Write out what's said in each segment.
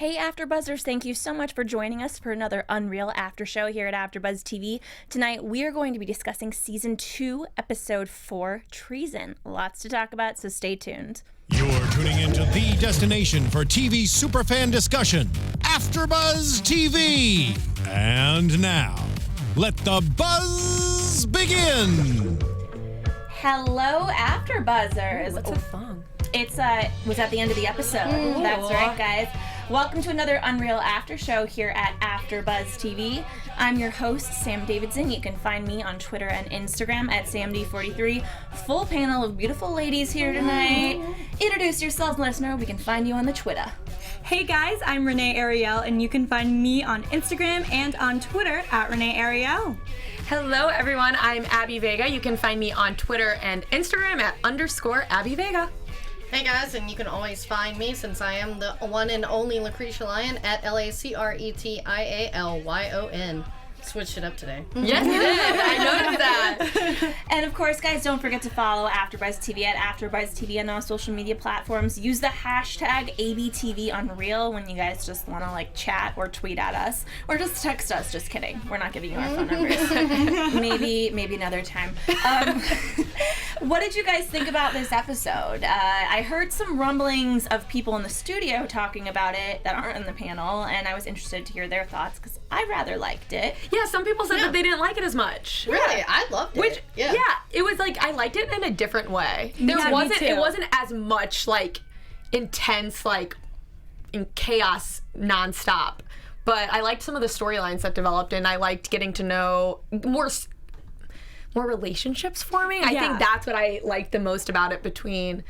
Hey AfterBuzzers, thank you so much for joining us for another UnREAL After Show here at AfterBuzz TV. Tonight we are going to be discussing Season 2, Episode 4, Treason. Lots to talk about, so stay tuned. You're tuning into the destination for TV superfan discussion, AfterBuzz TV. And now, let the buzz begin. Hello AfterBuzzers. What's a song? It's was at the end of the episode. Ooh. That's right, guys. Welcome to another UnREAL After Show here at AfterBuzz TV. I'm your host, Sam Davidson. You can find me on Twitter and Instagram at SamD43. Full panel of beautiful ladies here tonight. Introduce yourselves and let us know where we can find you on the Twitter. Hey guys, I'm Renee Ariel, and you can find me on Instagram and on Twitter at Renee Ariel. Hello everyone, I'm Abby Vega. You can find me on Twitter and Instagram at _Abby Vega. Hey guys, and you can always find me, since I am the one and only Lacretia Lyon, at LACRETIALYON. Switched it up today. Yes, you did. I noticed that. And of course, guys, don't forget to follow AfterBuzz TV at AfterBuzz TV on all social media platforms. Use the hashtag ABTVUnREAL when you guys just want to chat or tweet at us, or just text us. Just kidding. We're not giving you our phone numbers. maybe another time. What did you guys think about this episode? I heard some rumblings of people in the studio talking about it that aren't in the panel, and I was interested to hear their thoughts because I rather liked it. Yeah, some people said that they didn't like it as much. Really? I loved it. Which, yeah, it was I liked it in a different way. Me too. It wasn't as much intense, in chaos nonstop. But I liked some of the storylines that developed, and I liked getting to know more relationships forming. I think that's what I liked the most about it, between,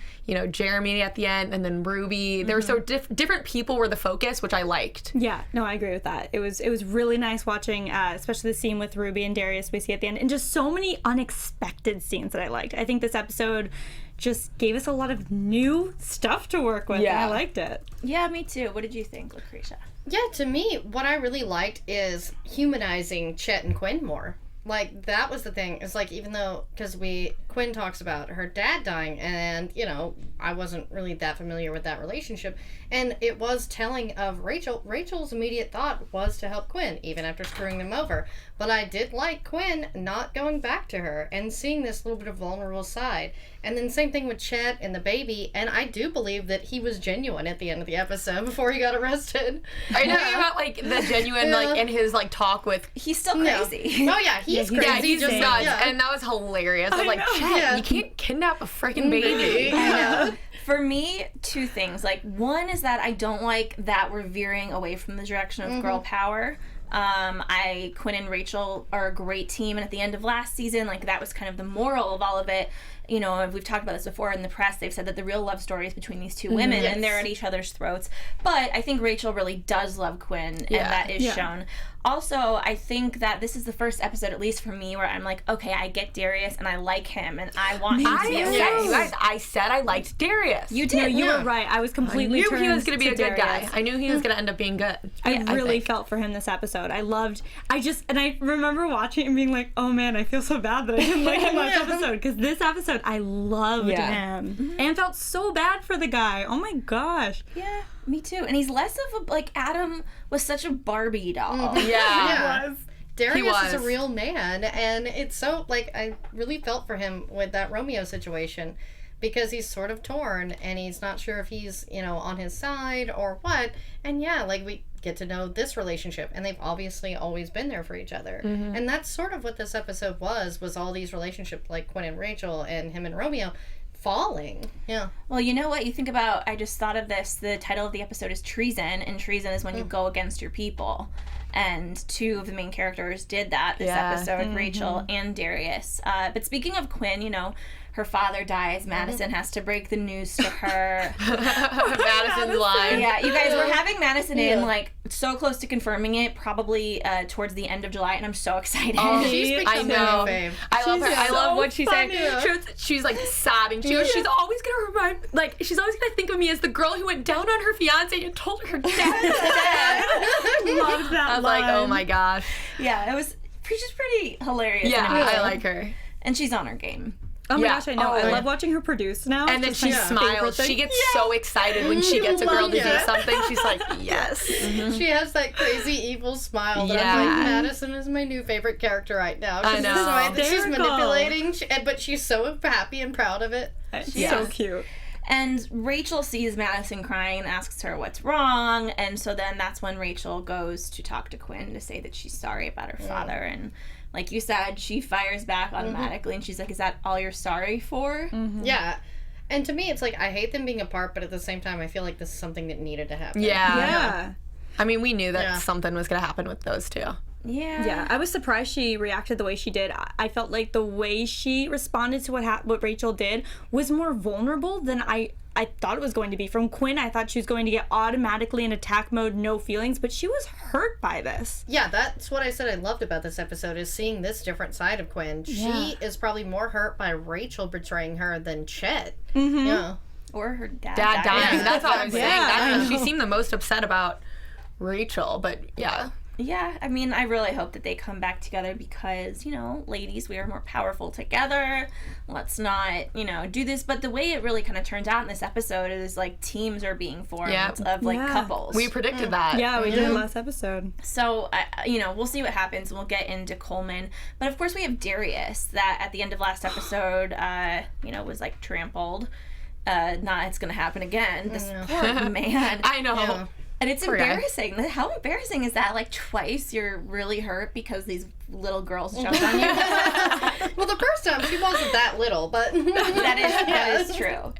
Jeremy at the end and then Ruby. There were so different people were the focus, which I liked. Yeah, no, I agree with that. It was really nice watching, especially the scene with Ruby and Darius we see at the end, and just so many unexpected scenes that I liked. I think this episode just gave us a lot of new stuff to work with, and I liked it. Yeah, me too. What did you think, Lacretia? Yeah, to me, what I really liked is humanizing Chet and Quinn more. That was the thing. It's even though, because Quinn talks about her dad dying, and, I wasn't really that familiar with that relationship, and it was telling of Rachel. Rachel's immediate thought was to help Quinn, even after screwing them over. But I did like Quinn not going back to her and seeing this little bit of vulnerable side. And then same thing with Chet and the baby, and I do believe that he was genuine at the end of the episode before he got arrested. Are you talking about the genuine in his talk with? He's still crazy. Oh yeah, he's crazy. Yeah, he's just nuts, yeah. and that was hilarious. I was Chet, you can't kidnap a freaking baby. I know. For me, two things. One is that I don't like that we're veering away from the direction of girl power. Quinn and Rachel are a great team, and at the end of last season, that was kind of the moral of all of it. We've talked about this before in the press. They've said that the real love story is between these two women, and they're at each other's throats. But I think Rachel really does love Quinn, and that is shown. Also, I think that this is the first episode, at least for me, where I'm okay, I get Darius, and I like him, and I want him to be okay. You guys, I said I liked Darius. You did. No, you were right. I was completely I knew turned he was going to be a good Darius. guy. I knew he was going to end up being good. I really felt for him this episode. I remember watching it and being oh man, I feel so bad that I didn't like him last episode, because this episode I loved him and felt so bad for the guy. Oh my gosh. Yeah, me too. And he's less of a, Adam was such a Barbie doll. Yeah. He was. Darius is a real man, and it's so, I really felt for him with that Romeo situation, because he's sort of torn, and he's not sure if he's, on his side or what, and we get to know this relationship, and they've obviously always been there for each other, and that's sort of what this episode was all these relationships, like Quinn and Rachel, and him and Romeo, falling. Yeah. Well, you know what? You think about, I just thought of this, the title of the episode is Treason, and treason is when you go against your people. And two of the main characters did that this episode, Rachel and Darius. But speaking of Quinn, her father dies. Madison has to break the news to her. Madison's line. Yeah, you guys, we're having Madison in, so close to confirming it, probably towards the end of July, and I'm so excited. Oh, she's become know. fame. I love her. I love what she's funny. saying. She's sobbing. She goes, she's always gonna remind, she's always gonna think of me as the girl who went down on her fiance and told her dad is dead. Loved that I was line. oh my gosh. Yeah, she's pretty hilarious. Yeah, and I like her. And she's on her game. Oh my Yeah. gosh, I know. Oh, I yeah. love watching her produce now. And then It's she just my favorite smiles. thing. She gets so excited when she gets a girl to do Yeah. something. She's like, yes. She has that crazy evil smile that I'm Yeah. like, Madison is my new favorite character right now. I She's know. this way that she's Hysterical. manipulating, but she's so happy and proud of it. It's Yeah. so cute. And Rachel sees Madison crying and asks her what's wrong. And so then that's when Rachel goes to talk to Quinn to say that she's sorry about her father. And like you said, she fires back automatically. And she's like, is that all you're sorry for? Yeah. And to me, it's like, I hate them being apart, but at the same time, I feel like this is something that needed to happen. Yeah. Yeah. I mean, we knew that Yeah. something was going to happen with those two. Yeah. Yeah, I was surprised she reacted the way she did. I felt like the way she responded to what Rachel did was more vulnerable than I thought it was going to be. From Quinn, I thought she was going to get automatically in attack mode, no feelings, but she was hurt by this. Yeah, that's what I said I loved about this episode, is seeing this different side of Quinn. She is probably more hurt by Rachel betraying her than Chet. Yeah. Or her dad. Dad dying. Yeah. That's what I'm saying. Yeah, She seemed the most upset about Rachel, but yeah. Yeah, I mean, I really hope that they come back together because, you know, ladies, we are more powerful together. Let's not, you know, do this. But the way it really kind of turns out in this episode is like teams are being formed of like Yeah. couples. We predicted that. Yeah, we did last episode. So, you know, we'll see what happens and we'll get into Coleman. But of course, we have Darius that at the end of last episode, you know, was like trampled. Not it's going to happen again. This poor man. I know. Yeah. And it's Poor guy. embarrassing. How embarrassing is that? Like twice you're really hurt because these little girls jumped on you. Well, the first time she wasn't that little, but that is true.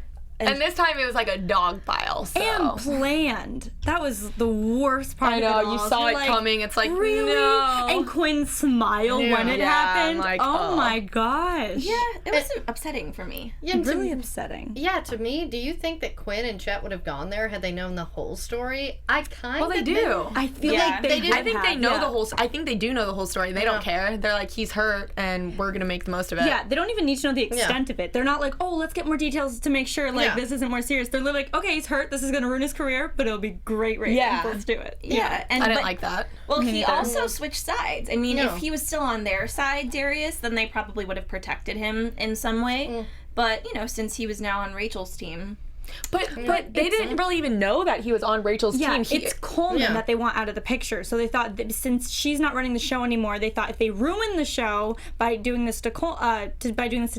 And this time it was like a dog pile. So. And planned. That was the worst part I of it know, all. you So saw you're it like, coming. It's like, really? no. And Quinn's smile when it Yeah, happened. I'm like, oh oh. my gosh. Yeah, it was upsetting for me. Yeah, and Really upsetting. yeah, to me, do you think that Quinn and Chet would have gone there had they known the whole story? I kind of Well, they do. I feel Yeah. like they They would I think they have, know yeah. the whole. I think they do know the whole story. They don't care. They're like, he's hurt, and we're gonna make the most of it. Yeah, they don't even need to know the extent of it. They're not like, oh, let's get more details to make sure like Yeah. this isn't more serious. They're literally like, okay, he's hurt. This is gonna ruin his career, but it'll be great ratings. Yeah. Let's do it. Yeah, and I didn't but- like that. Well, he neither. also switched sides. I mean, No. if he was still on their side, Darius, then they probably would have protected him in some way. But you know, since he was now on Rachel's team, But they didn't really even know that he was on Rachel's Yeah, team. it's Coleman Yeah. that they want out of the picture. So they thought that since she's not running the show anymore, they thought if they ruin the show by doing this to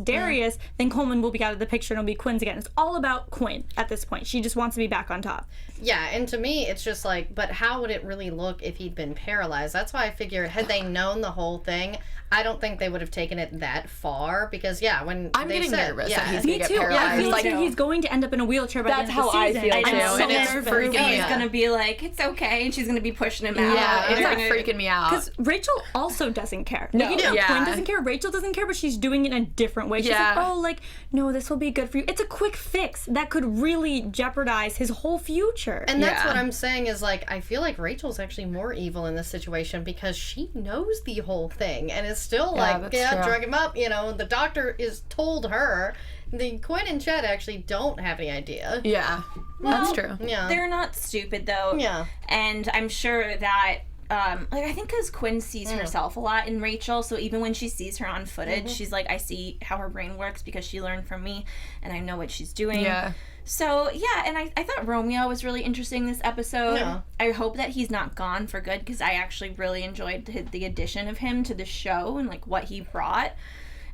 Darius, then Coleman will be out of the picture and it'll be Quinn's again. It's all about Quinn at this point. She just wants to be back on top. Yeah, and to me, it's just like, but how would it really look if he'd been paralyzed? That's why I figure, had they known the whole thing, I don't think they would have taken it that far. Because, yeah, when I'm they getting said, nervous yeah, that he's Me gonna get too. paralyzed. I feel Like, like he's going to end up in a wheelchair by That's the end of the how I season. feel, I'm too, so and it's nervous. freaking me he's out. gonna be like, "It's okay," and she's gonna be pushing him out. yeah, and it's they're like gonna- freaking me out. Because Rachel also doesn't care. No. Like, you know, Yeah. Quinn doesn't care, Rachel doesn't care, but she's doing it in a different way. She's Yeah. like, oh, like, no, this will be good for you. It's a quick fix that could really jeopardize his whole future. And that's Yeah. what I'm saying is like, I feel like Rachel's actually more evil in this situation because she knows the whole thing and is still like, that's yeah, true. drug him up. You know, the doctor is told her. The Quinn and Chad actually don't have any idea. yeah, that's true. Yeah. They're not stupid though. Yeah. And I'm sure that like I think because Quinn sees herself a lot in Rachel, so even when she sees her on footage, she's like, I see how her brain works because she learned from me, and I know what she's doing. Yeah. So yeah, and I thought Romeo was really interesting this episode. Yeah. I hope that he's not gone for good because I actually really enjoyed the addition of him to the show and like what he brought.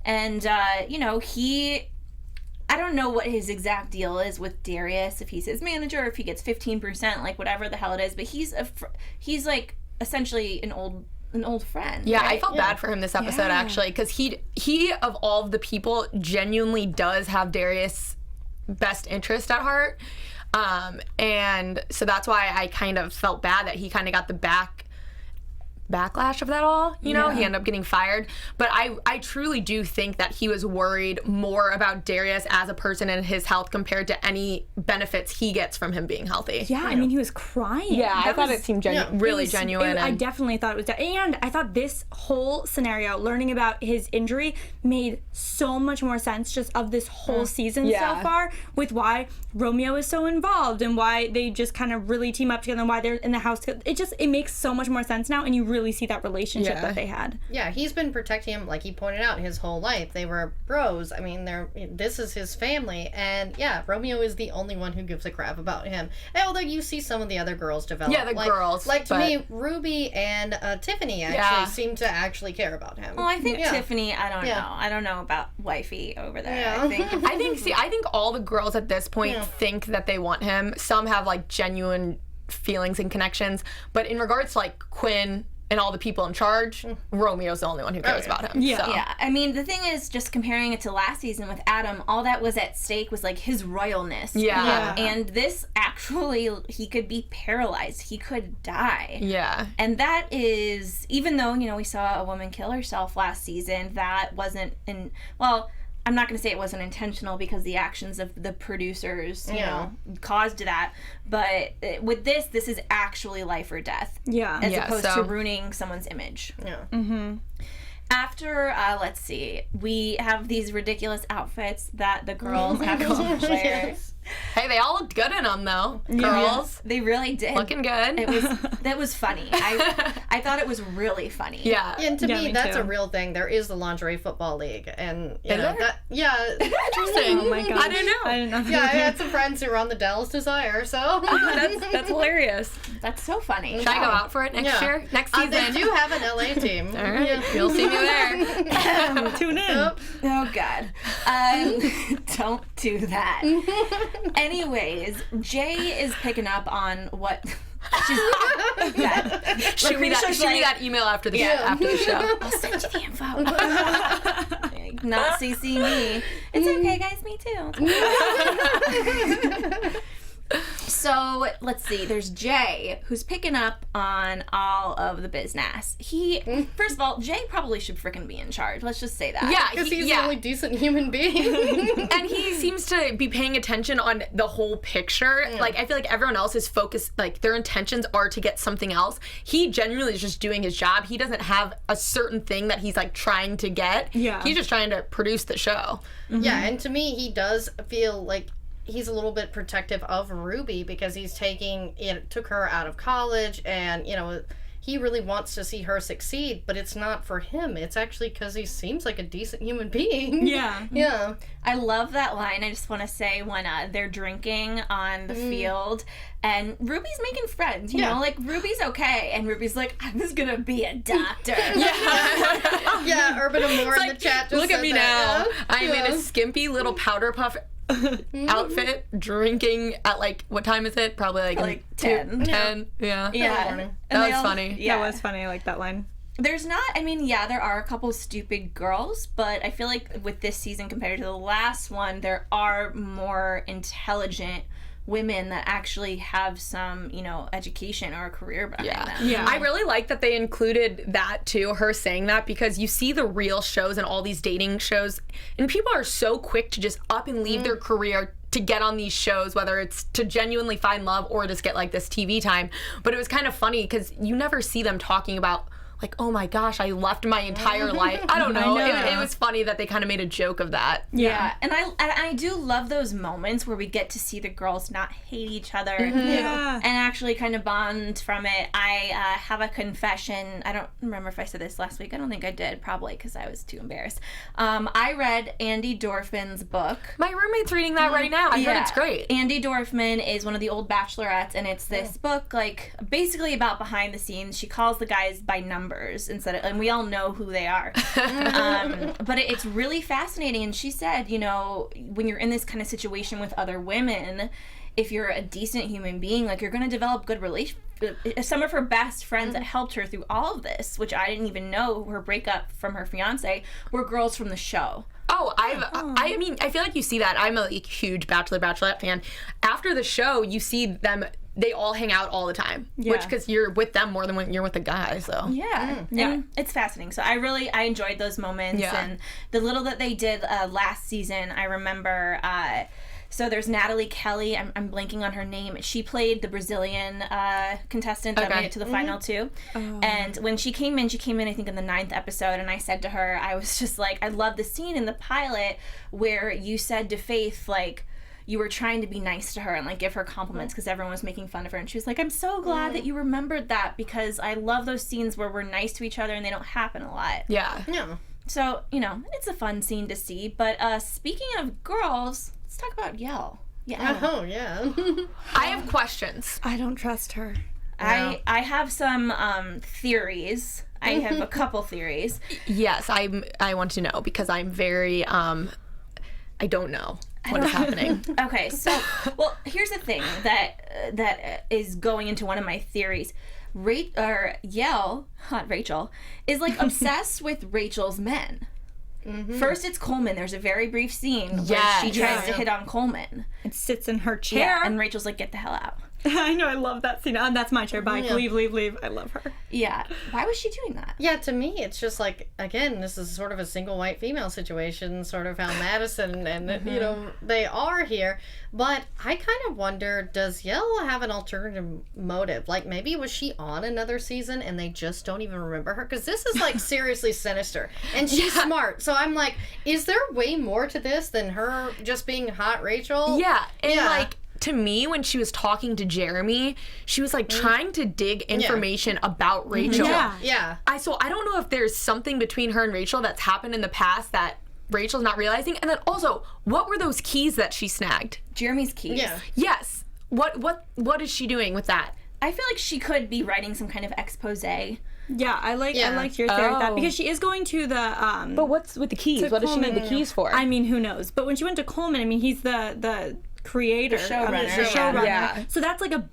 And you know, I don't know what his exact deal is with Darius, if he's his manager, if he gets 15%, like whatever the hell it is. But he's like essentially an old friend. Yeah, I right? felt bad for him this episode actually, because he of all of the people genuinely does have Darius' best interest at heart, and so that's why I kind of felt bad that he kind of got the backlash of that all. You know, he ended up getting fired. But I truly do think that he was worried more about Darius as a person and his health compared to any benefits he gets from him being healthy. yeah, I mean, he was crying. Yeah, I That thought was- it seemed yeah, really It was- genuine. I and definitely thought it was, and I thought this whole scenario, learning about his injury, made so much more sense just of this whole season Yeah. so far, with why Romeo is so involved and why they just kind of really team up together and why they're in the house. It makes so much more sense now, and you really really see that relationship Yeah. that they had. Yeah, he's been protecting him, like he pointed out, his whole life. They were bros. I mean, this is his family, and yeah, Romeo is the only one who gives a crap about him. And although you see some of the other girls develop, Yeah, the girls, like to but- me, Ruby and Tiffany actually seem to actually care about him. Well, I think Yeah. Tiffany, I don't Yeah. know. I don't know about wifey over there. Yeah. I think all the girls at this point Yeah. think that they want him. Some have like genuine feelings and connections, but in regards to like Quinn and all the people in charge, Romeo's the only one who cares about him. Yeah. So. Yeah, I mean, the thing is, just comparing it to last season with Adam, all that was at stake was like his royalness. Yeah. And this actually, he could be paralyzed. He could die. Yeah. And that is, even though, you know, we saw a woman kill herself last season, that wasn't well, I'm not going to say it wasn't intentional because the actions of the producers, you know, caused that. But with this is actually life or death. Yeah. As Yeah, opposed so- to ruining someone's image. Yeah. After, let's see, we have these ridiculous outfits that the girls have to wear. Yes. Hey, they all looked good in them though. Girls They really did. looking good. That was funny. I thought it was really funny. yeah. And to Yeah, me, me that's too. a real thing. There is the lingerie football league, and you Is know there? that. Yeah, Interesting. Oh my gosh. I didn't know. I didn't know. yeah. I had some friends who were on the Dallas Desire, so That's hilarious. That's so funny. Should I go out for it next year? Next season? They do have an LA team. All right. You'll see me there. Tune in. Yep. Oh God. Don't do that. Anyways, Jay is picking up on what she's that. Shoot me that email after the show. I'll send you the info. Not CC me. It's okay, guys. Me too. So let's see. There's Jay, who's picking up on all of the business. First of all, Jay probably should frickin' be in charge. Let's just say that. Yeah, Because he's the only decent human being. and he seems to be paying attention on the whole picture. Like, I feel like everyone else is focused, like, their intentions are to get something else. He genuinely is just doing his job. He doesn't have a certain thing that he's, like, trying to get. Yeah. He's just trying to produce the show. Yeah, and to me, he does feel like he's a little bit protective of Ruby because he's took her out of college, and, you know, he really wants to see her succeed, but it's not for him. It's actually because he seems like a decent human being. Yeah. Yeah. I love that line. I just want to say when they're drinking on the field and Ruby's making friends, you know, like Ruby's okay. And Ruby's like, I was going to be a doctor. Yeah, Urban Amore in the chat just Look at said me that. now. I am in a skimpy little powder puff outfit, drinking at, like, what time is it? Probably like 10. 10. Yeah. Yeah. morning. And That they was all- funny. Yeah. That was funny. I like that line. There's not, I mean, yeah, there are a couple stupid girls, but I feel like with this season compared to the last one, there are more intelligent women that actually have some, you know, education or a career behind them. Yeah. I really like that they included that too, her saying that, because you see the real shows and all these dating shows, and people are so quick to just up and leave their career to get on these shows, whether it's to genuinely find love or just get like this TV time. But it was kind of funny because you never see them talking about, like, oh my gosh, I left my entire life. I don't know. It was funny that they kind of made a joke of that. Yeah, and I do love those moments where we get to see the girls not hate each other Yeah. and actually kind of bond from it. I have a confession. I don't remember if I said this last week. I don't think I did, probably because I was too embarrassed. I read Andy Dorfman's book. My roommate's reading that right now. I heard it's great. Andy Dorfman is one of the old bachelorettes, and it's this book, like, basically about behind the scenes. She calls the guys by numbers instead of, and we all know who they are. But it's really fascinating. And she said, you know, when you're in this kind of situation with other women, if you're a decent human being, like, you're going to develop good relations. Some of her best friends that helped her through all of this, which I didn't even know her breakup from her fiance, were girls from the show. Oh, I mean, I feel like you see that. I'm a huge Bachelorette fan. After the show, you see them, they all hang out all the time. Yeah. Which, because you're with them more than when you're with a guy, so. Yeah, and it's fascinating. So I enjoyed those moments, Yeah. and the little that they did last season. I remember. So there's Natalie Kelly. I'm blanking on her name. She played the Brazilian contestant that Okay. made it to the final two. And when she came in, I think in the 9th episode. And I said to her, I was just like, I love the scene in the pilot where you said to Faith, like, you were trying to be nice to her and like give her compliments because everyone was making fun of her, and she was like, I'm so glad that you remembered that, because I love those scenes where we're nice to each other and they don't happen a lot. Yeah. So, you know, it's a fun scene to see. But speaking of girls, let's talk about Yael. Oh, yeah. I have questions. I don't trust her. I have some theories. I have a couple theories. Yes, I want to know, because I'm very I don't know what is happening. Okay, so, well, here's the thing that is going into one of my theories. Yael, hot Rachel, is like obsessed with Rachel's men. First, it's Coleman. There's a very brief scene where she tries to hit on Coleman. And sits in her chair. And Rachel's like, get the hell out. I know, I love that scene. That's my chair. Bye. Leave. I love her. Yeah. Why was she doing that? Yeah, to me, it's just like, again, this is sort of a single white female situation, sort of how Madison and, you know, they are here. But I kind of wonder, does Yael have an alternative motive? Like, maybe was she on another season and they just don't even remember her? Because this is, like, seriously sinister. And she's smart. So I'm like, is there way more to this than her just being hot Rachel? Yeah. And, like, to me, when she was talking to Jeremy, she was like trying to dig information about Rachel. Yeah. So I don't know if there's something between her and Rachel that's happened in the past that Rachel's not realizing. And then also, what were those keys that she snagged? Jeremy's keys. Yeah. Yes. What is she doing with that? I feel like she could be writing some kind of expose. Yeah, I liked your theory with that, because she is going to the But what's with the keys? What does she need the keys for? I mean, who knows? But when she went to Coleman, I mean, he's the creator, the showrunner. Yeah. So that's like a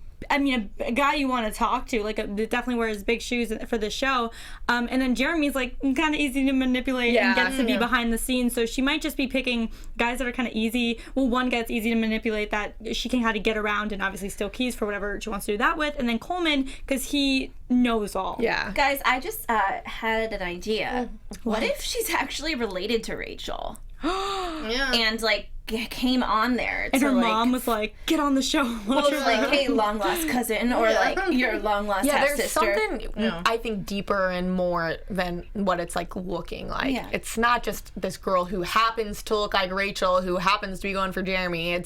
guy you want to talk to, like definitely wears big shoes for the show. And then Jeremy's like kind of easy to manipulate and gets to be behind the scenes. So she might just be picking guys that are kind of easy. Well, one guy that's easy to manipulate that she can kind of get around and obviously steal keys for whatever she wants to do that with. And then Coleman, because he knows all. Yeah. Guys, I just had an idea. What if she's actually related to Rachel? And like came on there And to, her like, mom was like, get on the show. well, it's like, hey, long lost cousin, or like your long lost half there's sister. something I think deeper and more than what it's like looking like. Yeah. It's not just this girl who happens to look like Rachel, who happens to be going for Jeremy.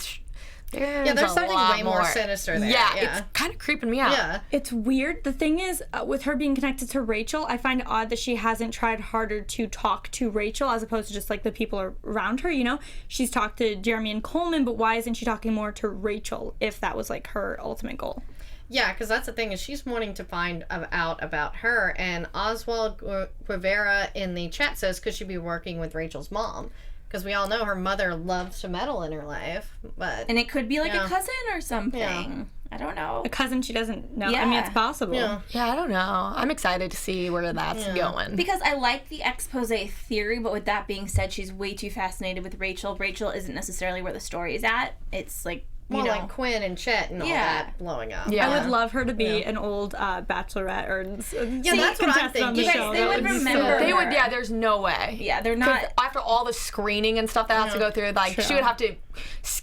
There's something way more sinister there. Yeah, it's kind of creeping me out. Yeah. It's weird. The thing is, with her being connected to Rachel, I find it odd that she hasn't tried harder to talk to Rachel as opposed to just like the people around her, you know? She's talked to Jeremy and Coleman, but why isn't she talking more to Rachel if that was like her ultimate goal? Yeah, because that's the thing, is she's wanting to find out about her, and Oswald Guevara in the chat says, could she be working with Rachel's mom? Because we all know her mother loves to meddle in her life, and it could be like a cousin or something. Yeah. I don't know. A cousin she doesn't know. Yeah. I mean, it's possible. Yeah. I don't know. I'm excited to see where that's going. Because I like the expose theory, but with that being said, she's way too fascinated with Rachel. Rachel isn't necessarily where the story is at. It's like, Well, like Quinn and Chet and all that blowing up. Yeah. I would love her to be an old bachelorette or that's what I'm contestant on the thinking. show. They That would be remember. They would, there's no way. Yeah, they're 'Cause not. after all the screening and stuff that has to go through, like, she would have to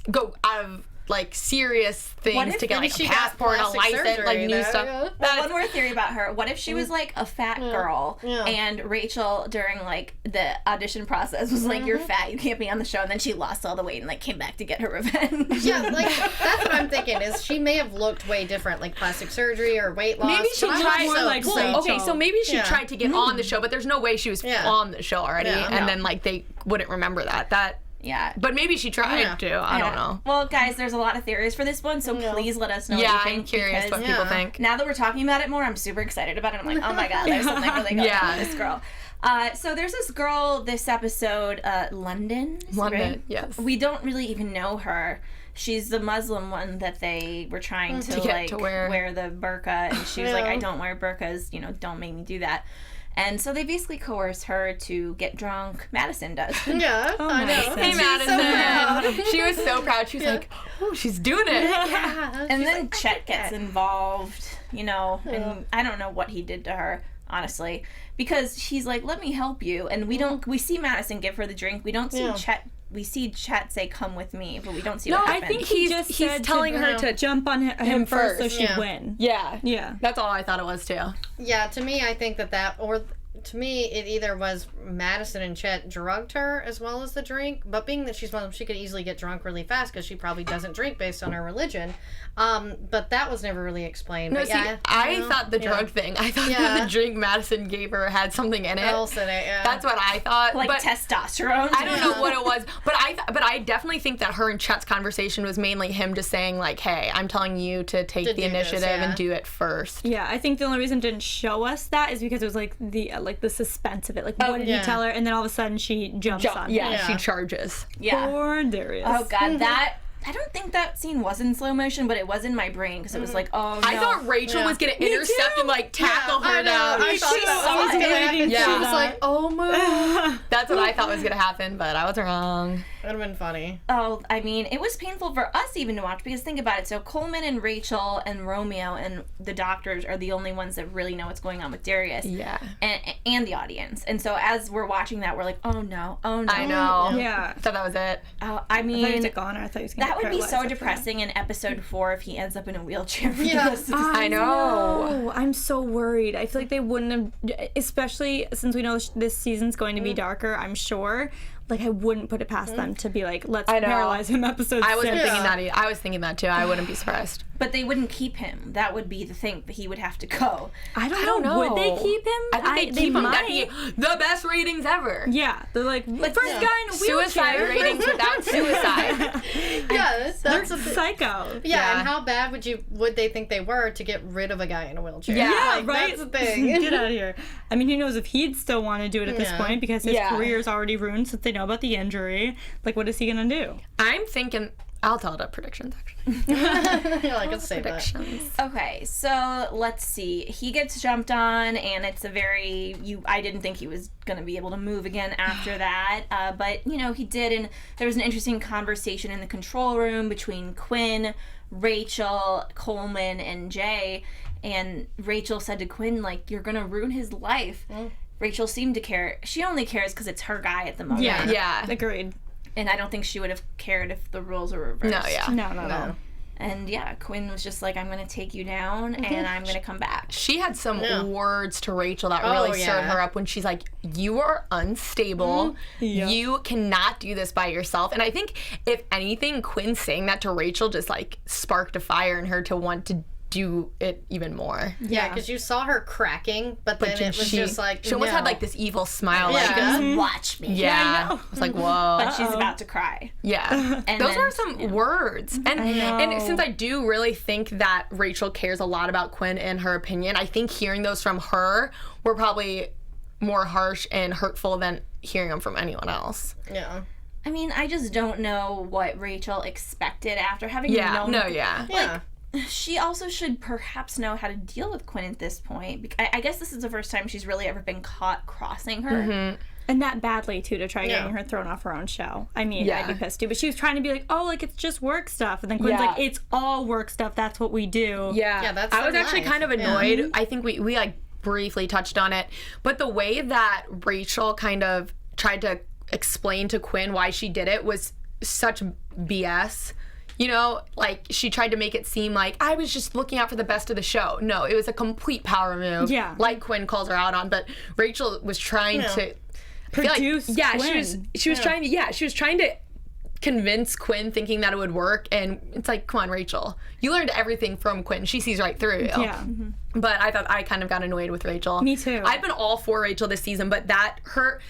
go out of, like, serious things to get, like, a passport, a license, like, new stuff. Well, one more theory about her. What if she was like a fat girl and Rachel during like the audition process was like, you're fat, you can't be on the show, and then she lost all the weight and like came back to get her revenge. Yeah, like that's what I'm thinking, is she may have looked way different, like plastic surgery or weight loss. Maybe she but I'm tried also like like, okay, so maybe she tried to get on the show, but there's no way she was on the show already, and then like they wouldn't remember that. Yeah. But maybe she tried to. I don't know. Well, guys, there's a lot of theories for this one, so please let us know what you think. I'm curious what people think. Now that we're talking about it more, I'm super excited about it. I'm like, oh my god, there's something really going on with this girl. So there's this girl this episode, London. Right? Yes. We don't really even know her. She's the Muslim one that they were trying to get like to wear the burqa, and she was like, I don't wear burqas, don't make me do that. And so they basically coerce her to get drunk. Madison does. Yeah, I know. Hey, Madison. She was so proud. She was like, oh, she's doing it. And then Chet gets involved, and I don't know what he did to her, honestly, because she's like, let me help you. And we see Madison give her the drink. We don't see Chet. We see Chet say, come with me, but we don't see what happens. I think he's telling her to jump on him first so she'd win. Yeah. Yeah. That's all I thought it was, too. Yeah, to me, I think that or to me, it either was Madison and Chet drugged her as well as the drink, but being that she's Muslim, she could easily get drunk really fast because she probably doesn't drink based on her religion. But that was never really explained. No, but see, yeah, I thought the drug thing. I thought that the drink Madison gave her had something in it. else in it, yeah. That's what I thought. Like but testosterone. I don't know what it was, but I definitely think that her and Chet's conversation was mainly him just saying like, "Hey, I'm telling you to take the do this, initiative yeah. and do it first." Yeah, I think the only reason it didn't show us that is because it was like the suspense of it. Like, what did yeah. he tell her? And then all of a sudden she jumps on him. Yeah, she charges. Yeah. Poor Darius. Oh God, that. I don't think that scene was in slow motion, but it was in my brain because it was like, oh no. I thought Rachel was gonna intercept and like tackle her down. I thought that I was was gonna waiting happen. for She was that. like, "Oh my!" That's what I thought was gonna happen, but I was wrong. That'd have been funny. Oh, I mean, it was painful for us even to watch because think about it. So Coleman and Rachel and Romeo and the doctors are the only ones that really know what's going on with Darius. Yeah. And the audience. And so as we're watching that, we're like, oh no, oh no. I know. Yeah. I thought that was it. I I thought he was mean, a goner. I thought he was gonna that get would be paralyzed so after depressing in episode 4 if he ends up in a wheelchair for the Yeah. rest of the I know. Oh, I'm so worried. I feel like they wouldn't have, especially since we know this season's going to be darker, I'm sure. Like, I wouldn't put it past them to be like, let's I know. paralyze him episode 6. I wasn't thinking Yeah. that either. I was thinking that too. I wouldn't be surprised. But they wouldn't keep him. That would be the thing. That he would have to go. I don't know. Would they keep him? I think they keep him. That'd might. be the best ratings ever. Yeah, they're like, first guy in a wheelchair. Suicide ratings without suicide. Yeah, that's a Psycho. Yeah, and how bad would they think they were to get rid of a guy in a wheelchair? Yeah, like, right? That's the thing. Get out of here. I mean, who knows if he'd still want to do it at this Yeah. point because his Yeah. career's already ruined since they know about the injury. Like, what is he going to do? I'm thinking. I'll tell it up predictions actually. You're like, let's say that. Predictions. Okay, so let's see. He gets jumped on, and it's a very I didn't think he was gonna be able to move again after that, but he did, and there was an interesting conversation in the control room between Quinn, Rachel, Coleman, and Jay, and Rachel said to Quinn, like, "You're gonna ruin his life." Rachel seemed to care. She only cares because it's her guy at the moment. Yeah. Agreed. And I don't think she would have cared if the roles were reversed. No, yeah. No. And yeah, Quinn was just like, I'm going to take you down and I'm going to come back. She had some Yeah. words to Rachel that Oh, really stirred yeah. her up when she's like, "You are unstable. Yep. You cannot do this by yourself." And I think, if anything, Quinn saying that to Rachel just like sparked a fire in her to want to do it even more. Yeah, because you saw her cracking, but then it was just like she almost had no. like this evil smile. Yeah. Like, She goes, watch me. yeah. I was like, whoa. But she's about to cry. Yeah. And Those then- are some words. And since I do really think that Rachel cares a lot about Quinn and her opinion, I think hearing those from her were probably more harsh and hurtful than hearing them from anyone else. Yeah. I mean, I just don't know what Rachel expected after having Yeah. known. No, yeah. Yeah. She also should perhaps know how to deal with Quinn at this point. I guess this is the first time she's really ever been caught crossing her. And that badly, too, to try Yeah. getting her thrown off her own show. I mean, Yeah. I'd be pissed, too. But she was trying to be like, oh, like, it's just work stuff. And then Quinn's Yeah. like, it's all work stuff. That's what we do. Yeah, that's I was their actually life. kind of Yeah. annoyed. I think we like briefly touched on it, but the way that Rachel kind of tried to explain to Quinn why she did it was such BS. Like, she tried to make it seem like I was just looking out for the best of the show. No, it was a complete power move. Yeah. Like Quinn calls her out on, but Rachel was trying to I feel like- Produce yeah, Quinn. she was trying to convince Quinn, thinking that it would work, and it's like, come on, Rachel, you learned everything from Quinn. She sees right through you. Yeah. But I thought I kind of got annoyed with Rachel. Me too. I've been all for Rachel this season, but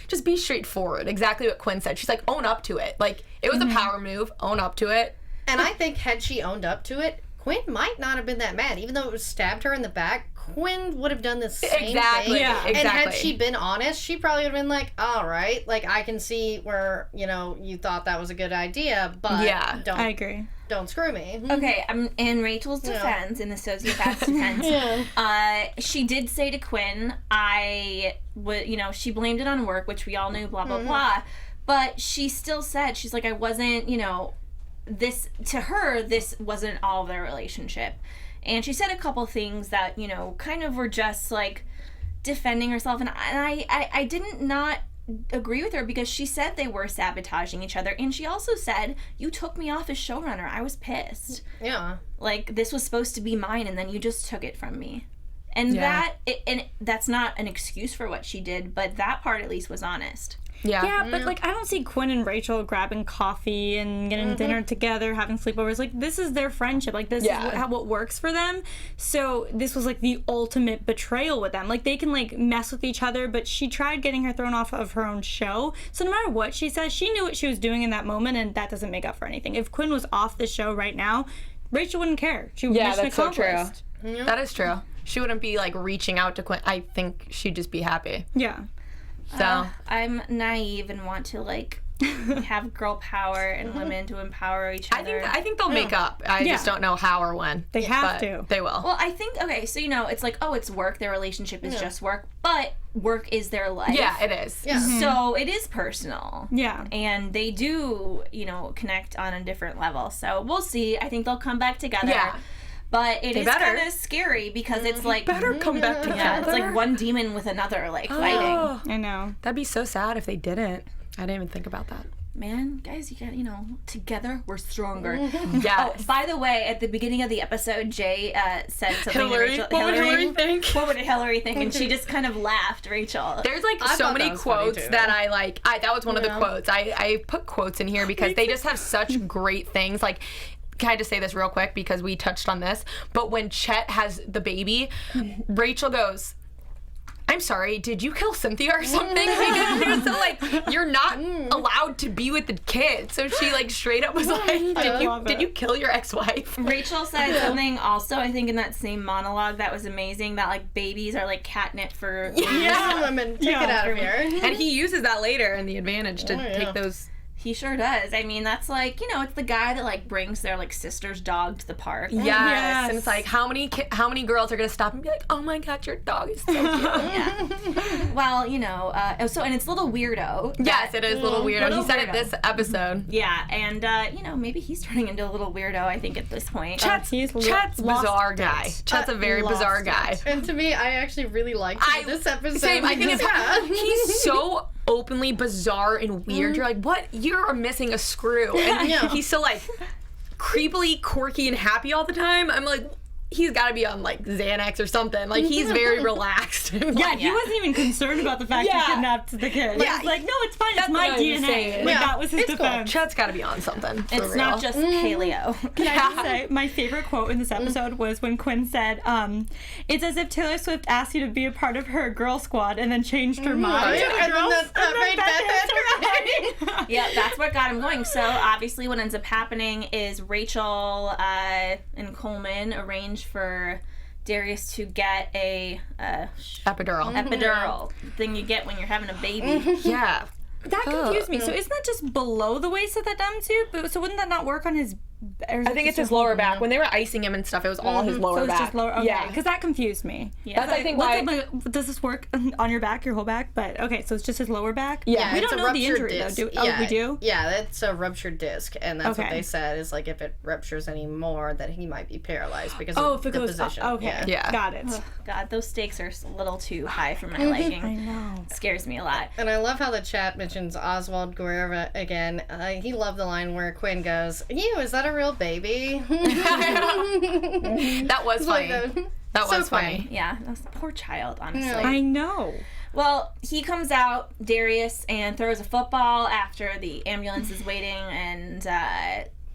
just be straightforward. Exactly what Quinn said. She's like, own up to it. Like, it was a power move. Own up to it. And I think had she owned up to it, Quinn might not have been that mad. Even though it was stabbed her in the back, Quinn would have done the same Exactly. thing. Yeah. And had Exactly. she been honest, she probably would have been like, all right, like, I can see where, you thought that was a good idea, but Yeah. I agree. don't screw me. Okay, in Rachel's defense, in the sociopath's defense, she did say to Quinn, she blamed it on work, which we all knew, blah, blah, blah. But she still said, she's like, I wasn't, this, to her, this wasn't all of their relationship. And she said a couple things that, kind of were just like defending herself. And I didn't not agree with her because she said they were sabotaging each other. And she also said, you took me off as showrunner. I was pissed. Yeah. Like, this was supposed to be mine and then you just took it from me. And Yeah. and that's not an excuse for what she did, but that part at least was honest. Yeah, but like I don't see Quinn and Rachel grabbing coffee and getting dinner together, having sleepovers. Like this is their friendship. Like this is what works for them. So this was like the ultimate betrayal with them. Like they can like mess with each other, but she tried getting her thrown off of her own show. So no matter what she says, she knew what she was doing in that moment, and that doesn't make up for anything. If Quinn was off the show right now, Rachel wouldn't care. She would mission that's so true. accomplished. That is true. She wouldn't be like reaching out to Quinn. I think she'd just be happy. Yeah. So I'm naive and want to like have girl power and women to empower each other. I think they'll make up. I just don't know how or when. They have but to. They will. Well, I think, okay, so, it's like, oh, it's work. Their relationship is just work. But work is their life. Yeah, it is. Yeah. So it is personal. Yeah. And they do, connect on a different level. So we'll see. I think they'll come back together. Yeah. But it is better. kind of scary because it's like... Better come back together. Yeah, it's like one demon with another, like, fighting. I know. That'd be so sad if they didn't. I didn't even think about that. Man, guys, you got, together we're stronger. Yeah. Oh, by the way, at the beginning of the episode, Jay said something to Rachel. What would Hillary think? What would Hillary think? And she just kind of laughed, Rachel. There's like I so thought many that was funny, quotes too. that I like. That was one of the quotes. I put quotes in here because they just have such great things. Like, can I just say this real quick because we touched on this? But when Chet has the baby, Rachel goes, I'm sorry, did you kill Cynthia or something? So like, you're not allowed to be with the kid. So she like straight up was like, did you kill your ex-wife? Rachel said something also, I think in that same monologue that was amazing, that like babies are like catnip for Yeah, women, take it out of here. And he uses that later in the advantage to yeah. take those. He sure does. I mean, that's like, it's the guy that like brings their like sister's dog to the park. Yes. And it's like, how many girls are gonna stop and be like, oh my god, your dog is so cute. Yeah. Well, and it's Little Weirdo. Yes, it is Little Weirdo. Little He said Weirdo. it this episode. Yeah, and maybe he's turning into a little weirdo, I think, at this point. Chet's bizarre guy. Chet's a very bizarre guy. And to me, I actually really liked him in this episode. Same. I think because, he's so openly bizarre and weird. You're like, what? You're missing a screw. And he's so like creepily quirky and happy all the time. I'm like, he's got to be on like Xanax or something. Like he's very relaxed. He wasn't even concerned about the fact he kidnapped the kid. Yeah. He's like, no, it's fine. That's It's my what I was DNA. saying. Like, Yeah. that was his defense. Chet's got to be on something. For It's real. not just paleo. Can I just say, my favorite quote in this episode was when Quinn said, it's as if Taylor Swift asked you to be a part of her girl squad and then changed her mind. Yeah, and then that made Beth Yeah, that's what got him going. So obviously what ends up happening is Rachel and Coleman arrange for Darius to get a epidural thing you get when you're having a baby. Yeah. That confused me. So isn't that just below the waist that done too? But so wouldn't that not work on his? I think it's his lower back. When they were icing him and stuff, it was all his lower So it's back. just lower. Okay, Yeah. because that confused me. Yeah. That's I think why. Does this work on your back, your whole back? But okay, so it's just his lower back. Yeah. we it's don't a know the ruptured injury disc. though. We do. Yeah, that's a ruptured disc, and that's what Okay. they said is like if it ruptures anymore, that he might be paralyzed because Oh, of if it the goes position. up. Okay, Yeah. got it. God, those stakes are a little too high for my liking. I know. Scares me a lot. And I love how the chat mentions Oswald Guerrera again. He loved the line where Quinn goes, "Ew, is that a real baby?" That was funny. That So was funny. Yeah, that's a poor child, honestly. I know. Well, he comes out, Darius, and throws a football after the ambulance is waiting and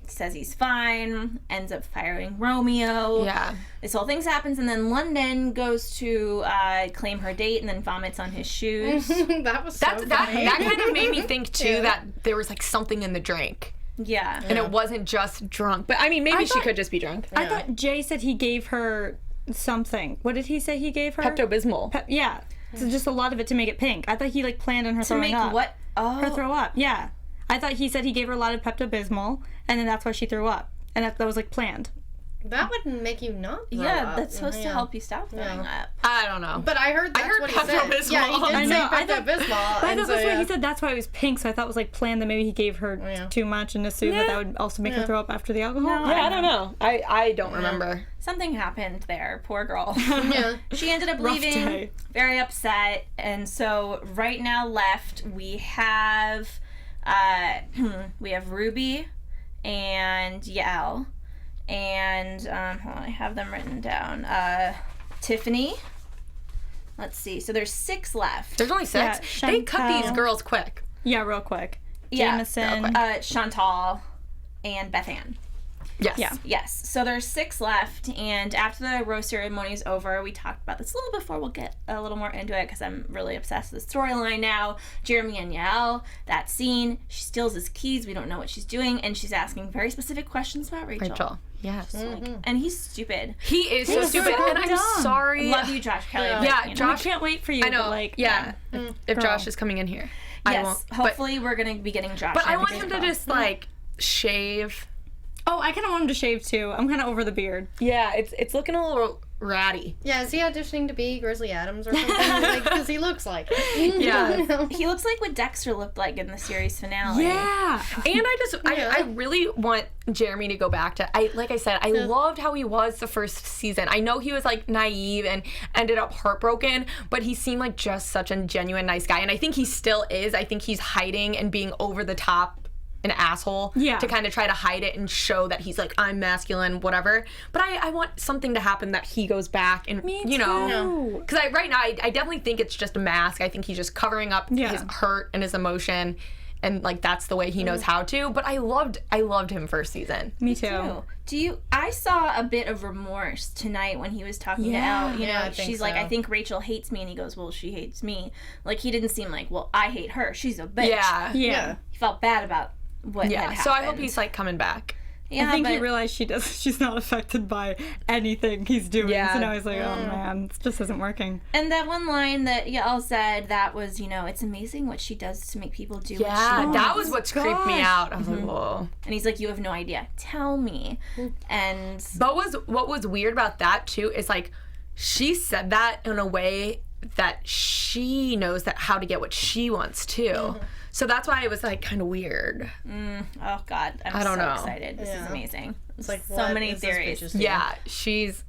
says he's fine, ends up firing Romeo. Yeah. This whole thing happens, and then London goes to claim her date and then vomits on his shoes. That was so That funny. kind of made me think too that there was like something in the drink. Yeah. And it wasn't just drunk. But I mean, maybe she thought- could just be drunk. I thought Jay said he gave her something. What did he say he gave her? Pepto-Bismol. Yeah. So just a lot of it to make it pink. I thought he like planned on her To throwing make up. what? Her Oh. throw up. Yeah. I thought he said he gave her a lot of Pepto-Bismol, and then that's why she threw up, and that was like planned. That would make you not throw Yeah, up. that's supposed to Yeah. help you stop throwing up. I don't know. But I heard that's heard what he said. Pepto-Bismol. Yeah, he I did know. say I thought- Pepto-Bismol. But I and thought so, that's why yeah. he said that's why it was pink, so I thought it was like planned that maybe he gave her Yeah. too much and assumed that would also make her throw up after the alcohol. No, Yeah, I don't know. I don't remember. Something happened there. Poor girl. Yeah. She ended up Rough leaving, day. very upset. And so right now left, we have Ruby and Yael. And hold on, I have them written down. Tiffany. Let's see. So there's 6 left. There's only 6. Yeah, They cut these Chantel. girls quick. Yeah, real quick. Yeah. Jameson. Chantal and Beth Ann. Yes. Yeah. Yes. So there's 6 left, and after the rose ceremony is over, we talked about this a little before. We'll get a little more into it because I'm really obsessed with the storyline now. Jeremy and Yael, that scene, she steals his keys. We don't know what she's doing, and she's asking very specific questions about Rachel. Yes. And he's stupid. He is so stupid, and I'm dumb. sorry. Love you, Josh Kelly. but, Yeah, you know. Josh. I can't wait for you. I know. But like, yeah. If Josh is coming in here, I Yes. won't. Hopefully, we're gonna be getting Josh. But I in want as him to well. just like shave. Oh, I kind of want him to shave too. I'm kind of over the beard. Yeah, it's looking a little ratty. Yeah, is he auditioning to be Grizzly Adams or something? Because he looks like it. Yeah. He looks like what Dexter looked like in the series finale. Yeah. And I really want Jeremy to go back to, like I said, I loved how he was the first season. I know he was like naive and ended up heartbroken, but he seemed like just such a genuine nice guy. And I think he still is. I think he's hiding and being over the top an asshole to kind of try to hide it and show that he's like, I'm masculine, whatever. But I want something to happen that he goes back and, you know, because right now I definitely think it's just a mask. I think he's just covering up his hurt and his emotion, and like that's the way he knows how to. But I loved him first season. Me too. I saw a bit of remorse tonight when he was talking to Elle. You know, I think she's like, so. I think Rachel hates me, and he goes, well, she hates me. Like, he didn't seem like, well, I hate her. She's a bitch. Yeah. Yeah. He felt bad about what had happened. So I hope he's like coming back. Yeah, I think he but- realized she's not affected by anything he's doing. Yeah. So now he's like, oh man, this just isn't working. And that one line that Yael said, that was, you know, it's amazing what she does to make people do what she Yeah, wants. that was what creeped me out. I was like, whoa. And he's like, you have no idea. Tell me. And But what was weird about that too is like she said that in a way that she knows that how to get what she wants too. So that's why it was like kind of weird. oh God, I'm don't so know. excited. This is amazing. It's like, so what many is this theories. bitch's doing? Yeah, she's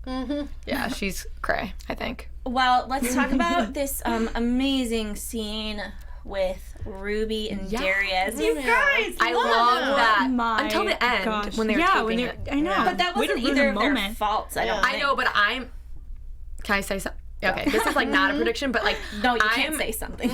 she's cray, I think. Well, let's talk about this amazing scene with Ruby and Darius. You guys, I love that My until the end gosh. when they were taping it. I know. But that Way to wasn't ruin either the of their moment. faults. I don't think. I know, but can I say something? Okay, this is like not a prediction, but like No, you can't say something.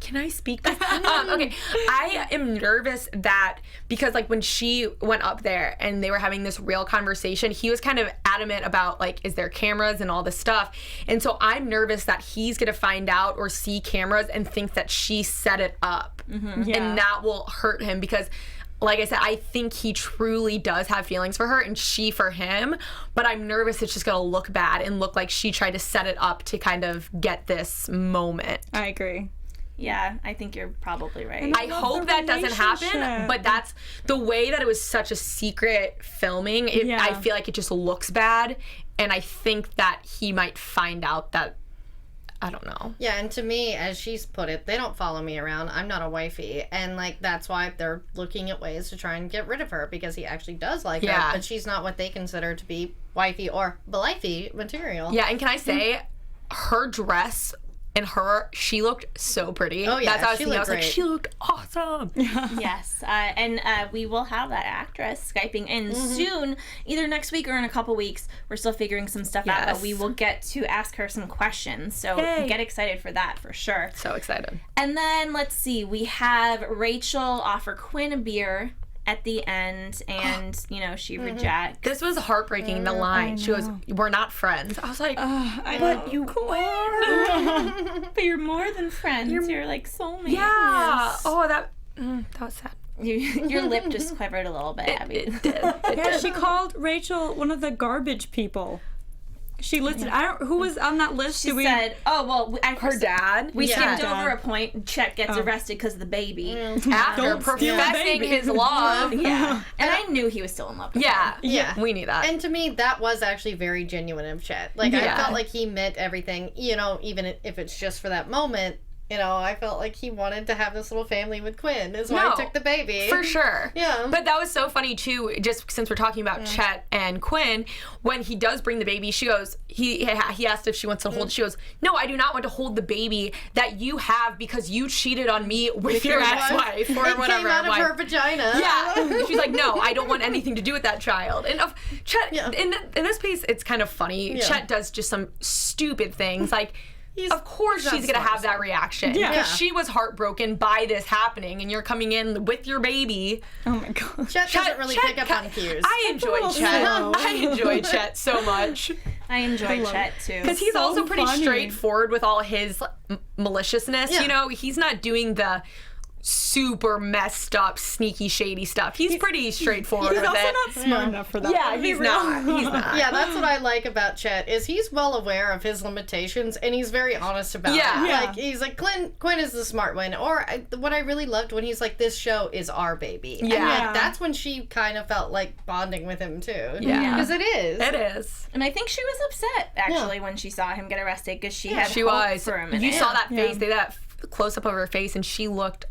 Can I speak? Okay, I am nervous that because like when she went up there and they were having this real conversation, he was kind of adamant about like, is there cameras and all this stuff, and so I'm nervous that he's gonna find out or see cameras and think that she set it up, and that will hurt him because. Like I said, I think he truly does have feelings for her and she for him, but I'm nervous it's just gonna look bad and look like she tried to set it up to kind of get this moment. I agree. Yeah, I think you're probably right. I hope that doesn't happen, relationship. but that's the way that it was such a secret filming. I feel like it just looks bad, and I think that he might find out that, I don't know. Yeah, and to me, as she's put it, they don't follow me around. I'm not a wifey. And, like, that's why they're looking at ways to try and get rid of her, because he actually does like her, but she's not what they consider to be wifey or belifey material. Yeah, and can I say, her dress and she looked so pretty. Oh, yeah, That's how I was she thinking. I looked was like, great. she looked awesome. Yes, and we will have that actress Skyping in soon, either next week or in a couple weeks. We're still figuring some stuff out, but we will get to ask her some questions. So get excited for that for sure. So excited. And then let's see, we have Rachel offer Quinn a beer at the end, and you know she rejects. This was heartbreaking, the line. She goes, we're not friends. I was like, but you are. But you're more than friends. You're like soulmates. Yeah. Oh, that was sad. Your lip just quivered a little bit, Abby. It did. Yeah, she called Rachel one of the garbage people. She listed. Who was on that list? She said, "Oh well, Her dad. We skipped Yeah. over a point. Chet gets arrested because of the baby. After Don't steal the professing baby. his love. Yeah, and I knew he was still in love with her. Yeah, we knew that. And to me, that was actually very genuine of Chet. Like, I Yeah. felt like he meant everything, you know, even if it's just for that moment. you know, I felt like he wanted to have this little family with Quinn. Is why he took the baby. For sure. Yeah. But that was so funny too, just since we're talking about Chet and Quinn, when he does bring the baby, she goes, he asked if she wants to hold, she goes, no, I do not want to hold the baby that you have because you cheated on me with your ex-wife or it whatever. Came out of her vagina. Yeah. She's like, no, I don't want anything to do with that child. And Chet, in this piece, it's kind of funny. Yeah. Chet does just some stupid things. Like, of course she's going to have that reaction. Yeah. Because she was heartbroken by this happening, and you're coming in with your baby. Oh my God. Chet doesn't really pick up on cues. I enjoy Chet. I enjoy Chet so much. I enjoy Chet too. Because he's also pretty straightforward with all his maliciousness. You know, he's not doing the super messed up, sneaky, shady stuff. He's pretty straightforward with it. He's also not smart enough for that. Yeah, he's not. He's not. Yeah, that's what I like about Chet, is he's well aware of his limitations, and he's very honest about it. Like, he's like, Quinn is the smart one. Or what I really loved when he's like, this show is our baby. Yeah. And like, that's when she kind of felt like bonding with him too. Yeah. Because it is. It is. And I think she was upset, actually, when she saw him get arrested, because she had hope for him. You saw that face, they had that close-up of her face, and she looked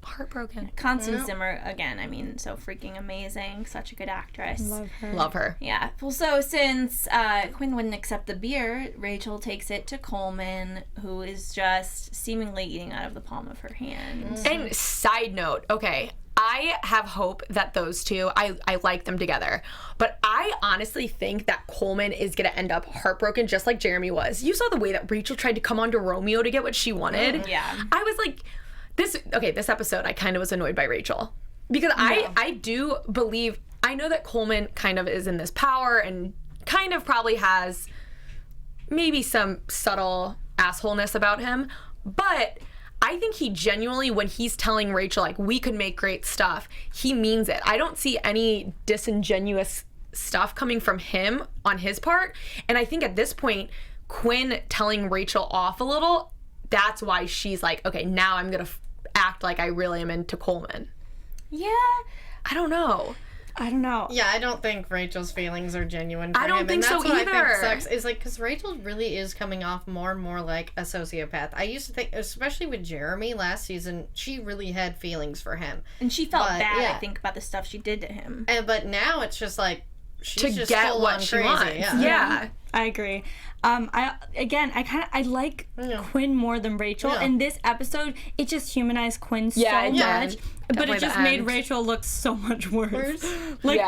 heartbroken. Constance Zimmer, again, I mean, so freaking amazing. Such a good actress. Love her. Yeah. Well, so since Quinn wouldn't accept the beer, Rachel takes it to Coleman, who is just seemingly eating out of the palm of her hand. And side note, okay, I have hope that those two, I like them together. But I honestly think that Coleman is going to end up heartbroken just like Jeremy was. You saw the way that Rachel tried to come on to Romeo to get what she wanted. Yeah. I was like... This episode, I kind of was annoyed by Rachel. Because I do believe, I know that Coleman kind of is in this power and kind of probably has maybe some subtle assholeness about him, but I think he genuinely, when he's telling Rachel, like, we could make great stuff, he means it. I don't see any disingenuous stuff coming from him on his part, and I think at this point, Quinn telling Rachel off a little, that's why she's like, okay, now I'm going to act like I really am into Coleman. Yeah. I don't know. Yeah, I don't think Rachel's feelings are genuine for him. I don't think and that's so what either. I think sucks, is like, because Rachel really is coming off more and more like a sociopath. I used to think, especially with Jeremy last season, she really had feelings for him. And she felt bad, I think, about the stuff she did to him. But now it's just like, she's to just get full what on she crazy. wants. Yeah. I agree. I like Quinn more than Rachel. In this episode, it just humanized Quinn so much, but it just made Rachel look so much worse. Like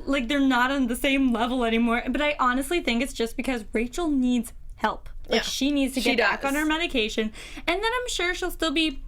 like they're not on the same level anymore. But I honestly think it's just because Rachel needs help. Like she needs to get back on her medication, and then I'm sure she'll still be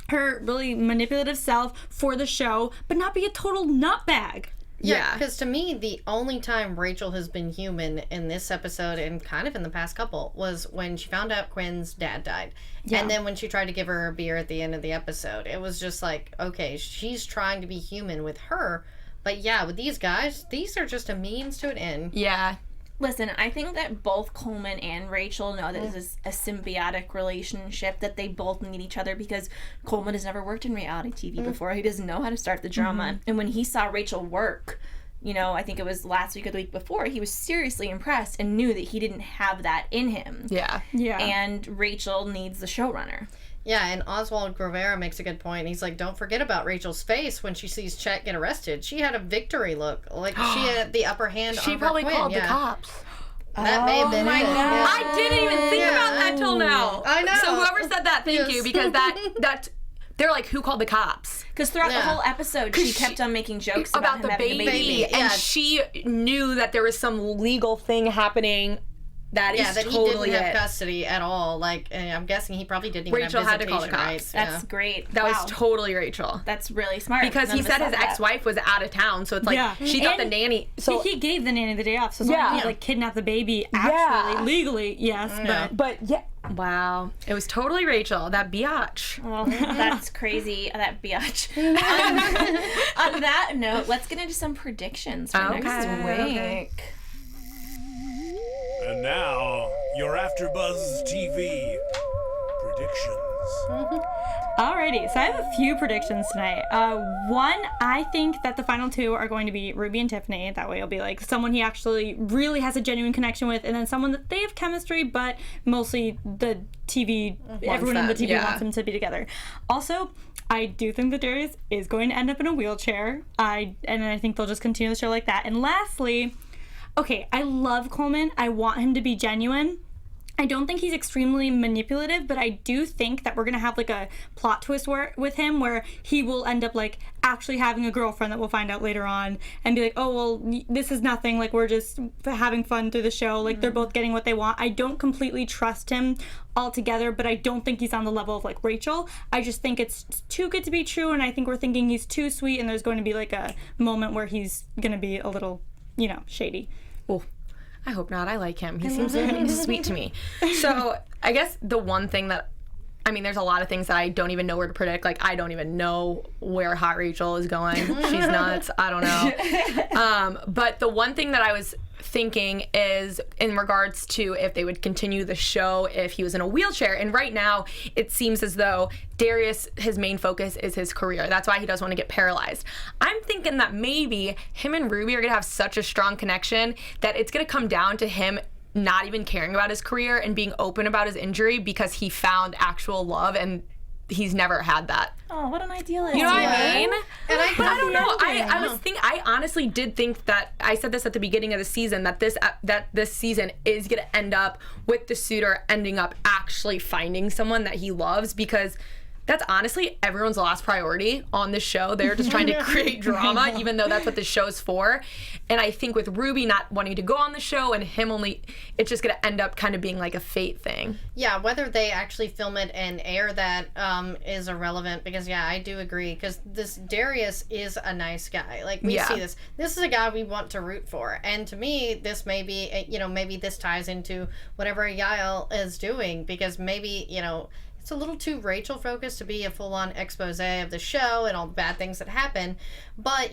her really manipulative self for the show, but not be a total nutbag. Yeah, because to me, the only time Rachel has been human in this episode, and kind of in the past couple, was when she found out Quinn's dad died. Yeah. And then when she tried to give her a beer at the end of the episode. It was just like, okay, she's trying to be human with her. But yeah, with these guys, these are just a means to an end. Yeah. Listen, I think that both Coleman and Rachel know that this is a symbiotic relationship, that they both need each other, because Coleman has never worked in reality TV before. He doesn't know how to start the drama. And when he saw Rachel work, you know, I think it was last week or the week before, he was seriously impressed and knew that he didn't have that in him. Yeah. And Rachel needs the showrunner. Yeah, and Oswald Grovera makes a good point. He's like, don't forget about Rachel's face when she sees Chet get arrested. She had a victory look. Like, she had the upper hand on her. She probably called the cops. That may have been it. God. I didn't even think about that till now. I know. So whoever said that, thank you, because that they're like, who called the cops? Because throughout the whole episode, she kept on making jokes about him having the baby. And she knew that there was some legal thing happening. That totally he didn't have custody at all. Like, I'm guessing he probably didn't even Rachel have had to call the cops. rights. That's great. That was totally Rachel. That's really smart. Because he said his ex-wife was out of town, so it's like she got the nanny. So he gave the nanny the day off. So it's not like kidnapped the baby actually legally. Yes, but wow, it was totally Rachel. That biatch. Well, that's crazy. That biatch. On that note, let's get into some predictions for next week. And now, your AfterBuzz TV predictions. Alrighty, so I have a few predictions tonight. One, I think that the final two are going to be Ruby and Tiffany. That way it'll be like someone he actually really has a genuine connection with, and then someone that they have chemistry, but mostly the TV, everyone in the TV wants them to be together. Also, I do think that Darius is going to end up in a wheelchair. And I think they'll just continue the show like that. And lastly, okay, I love Coleman. I want him to be genuine. I don't think he's extremely manipulative, but I do think that we're going to have like a plot twist with him where he will end up like actually having a girlfriend that we'll find out later on and be like, oh, well, this is nothing. Like, we're just having fun through the show. Like, they're both getting what they want. I don't completely trust him altogether, but I don't think he's on the level of like Rachel. I just think it's too good to be true, and I think we're thinking he's too sweet, and there's going to be like a moment where he's going to be a little, shady. Oh, I hope not. I like him. He seems really sweet to me. So I guess the one thing that, there's a lot of things that I don't even know where to predict. Like, I don't even know where Hot Rachel is going. She's nuts. I don't know. But the one thing that I was thinking is in regards to if they would continue the show if he was in a wheelchair. And right now, it seems as though Darius, his main focus is his career. That's why he doesn't want to get paralyzed. I'm thinking that maybe him and Ruby are going to have such a strong connection that it's going to come down to him not even caring about his career and being open about his injury because he found actual love, and he's never had that. Oh, what an idealist. You know what I mean? And I don't know. I honestly did think that, I said this at the beginning of the season, that this season is going to end up with the suitor ending up actually finding someone that he loves, because that's honestly everyone's last priority on this show. They're just trying to create drama, even though that's what this show's for. And I think with Ruby not wanting to go on the show and him only, it's just going to end up kind of being like a fate thing. Yeah, whether they actually film it and air that is irrelevant, because, I do agree, because this Darius is a nice guy. Like, we see this. This is a guy we want to root for. And to me, this may be, maybe this ties into whatever Yael is doing, because maybe, it's a little too Rachel focused to be a full-on expose of the show and all the bad things that happen. But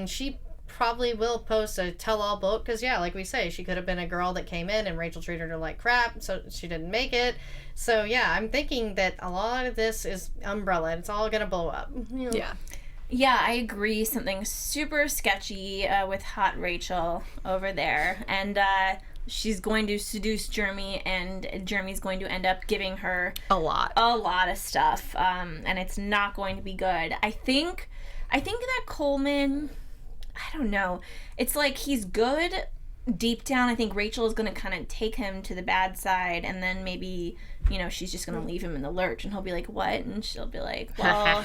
she probably will post a tell-all book, because like we say, she could have been a girl that came in and Rachel treated her like crap, so she didn't make it. So I'm thinking that a lot of this is umbrella. It's all gonna blow up. Yeah, I agree. Something super sketchy with Hot Rachel over there, and she's going to seduce Jeremy, and Jeremy's going to end up giving her a lot of stuff, and it's not going to be good. I think that Coleman, I don't know, it's like he's good deep down. I think Rachel is going to kind of take him to the bad side, and then maybe, she's just going to leave him in the lurch, and he'll be like, what? And she'll be like, well,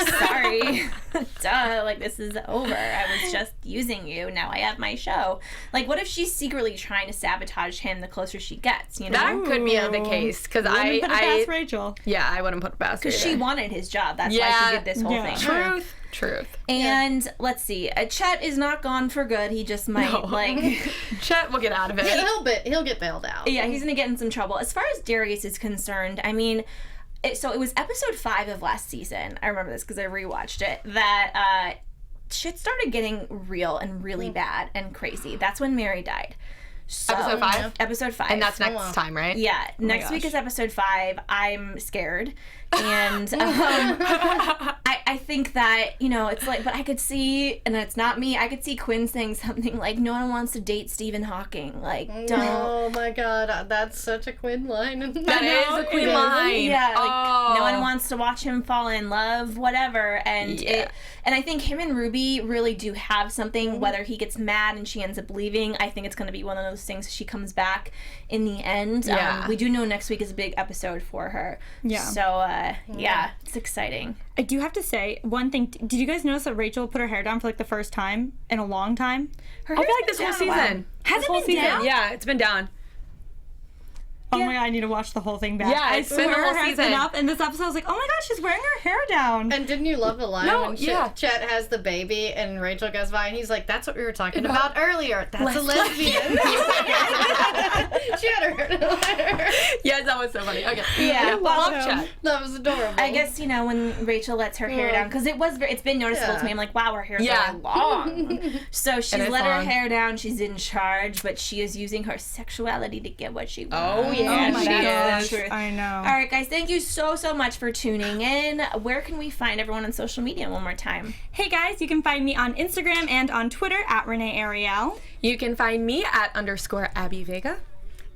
sorry. Duh, like, this is over. I was just using you. Now I have my show. Like, what if she's secretly trying to sabotage him the closer she gets, That could be the case, because I put it past Rachel. Yeah, I wouldn't put it past her. Because she wanted his job. That's why she did this whole thing. Truth. And let's see, Chet is not gone for good. He just might Chet will get out of it. He'll get bailed out. Yeah, he's gonna get in some trouble. As far as Darius is concerned, it was episode 5 of last season. I remember this because I rewatched it. That shit started getting real and really bad and crazy. That's when Mary died. So, Episode 5. And that's next time, right? Yeah. Next week is episode 5. I'm scared. And I think that, it's like, but I could see, and it's not me, I could see Quinn saying something like, no one wants to date Stephen Hawking. Like, don't. Oh my God, that's such a Quinn line. That is a Quinn line. Yeah, like, no one wants to watch him fall in love, whatever. And and I think him and Ruby really do have something, whether he gets mad and she ends up leaving. I think it's going to be one of those things she comes back in the end. We do know next week is a big episode for her. Yeah. So, it's exciting. I do have to say one thing. Did you guys notice that Rachel put her hair down for like the first time in a long time? I feel like this whole season. Has it been down? Yeah, it's been down. Oh my God, I need to watch the whole thing back. Yeah, it's been the whole season. Up, and this episode I was like, oh my gosh, she's wearing her hair down. And didn't you love the line when Chet has the baby and Rachel goes by and he's like, that's what we were talking about earlier. That's a lesbian. She had her. Yes, that was so funny. Okay. Yeah. Love Chet. That was adorable. I guess, when Rachel lets her hair down, because it's been noticeable to me. I'm like, wow, her hair's really long. So she's let her hair down. She's in charge, but she is using her sexuality to get what she wants. Oh, Yeah, Oh my she gosh, is. I know. All right, guys, thank you so much for tuning in. Where can we find everyone on social media one more time? Hey guys, you can find me on Instagram and on Twitter at Renee Ariel. You can find me at _Abby Vega.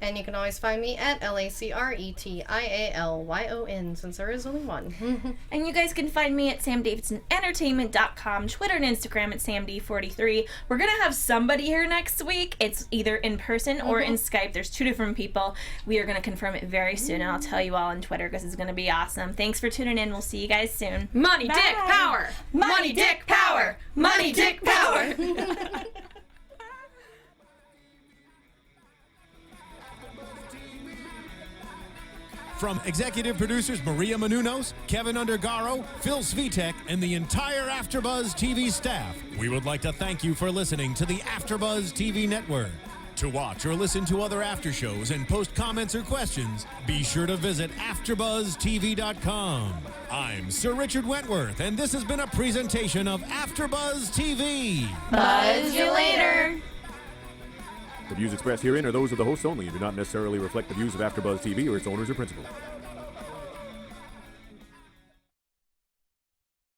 And you can always find me at LACRETIALYON, since there is only one. And you guys can find me at samdavidsonentertainment.com, Twitter and Instagram at samd43. We're going to have somebody here next week. It's either in person or in Skype. There's 2 different people. We are going to confirm it very soon, and I'll tell you all on Twitter because it's going to be awesome. Thanks for tuning in. We'll see you guys soon. Money, Bye. dick, power. Money, dick, power. Money, dick, power. From executive producers Maria Menounos, Kevin Undergaro, Phil Svitek, and the entire AfterBuzz TV staff, we would like to thank you for listening to the AfterBuzz TV network. To watch or listen to other after shows and post comments or questions, be sure to visit AfterBuzzTV.com. I'm Sir Richard Wentworth, and this has been a presentation of AfterBuzz TV. Buzz you later. The views expressed herein are those of the hosts only and do not necessarily reflect the views of AfterBuzz TV or its owners or principals.